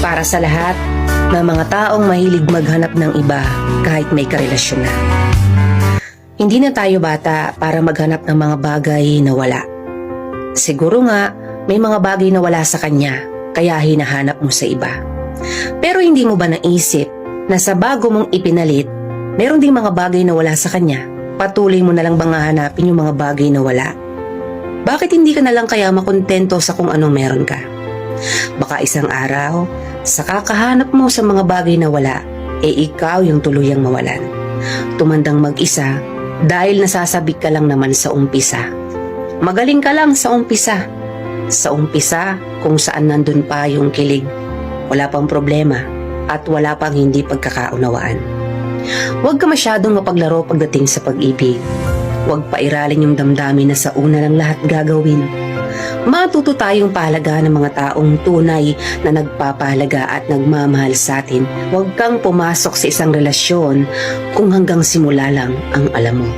Para sa lahat ng mga taong mahilig maghanap ng iba kahit may karelasyon na. Hindi na tayo bata para maghanap ng mga bagay na wala. Siguro nga, may mga bagay na wala sa kanya, kaya hinahanap mo sa iba. Pero hindi mo ba naisip na sa bago mong ipinalit, meron ding mga bagay na wala sa kanya? Patuloy mo na lang bang hahanapin yung mga bagay na wala? Bakit hindi ka na lang kaya makontento sa kung anong meron ka? Baka isang araw, sa kakahanap mo sa mga bagay na wala, ikaw yung tuluyang mawalan. Tumandang mag-isa dahil nasasabik ka lang naman sa umpisa. Magaling ka lang sa umpisa. Sa umpisa kung saan nandun pa yung kilig, wala pang problema at wala pang hindi pagkakaunawaan. Huwag ka masyadong mapaglaro pagdating sa pag-ibig. Huwag pairalin yung damdamin na sa una lang lahat gagawin. Matuto tayong pahalagaan ng mga taong tunay na nagpapahalaga at nagmamahal sa atin. Huwag kang pumasok sa isang relasyon kung hanggang simula lang ang alam mo.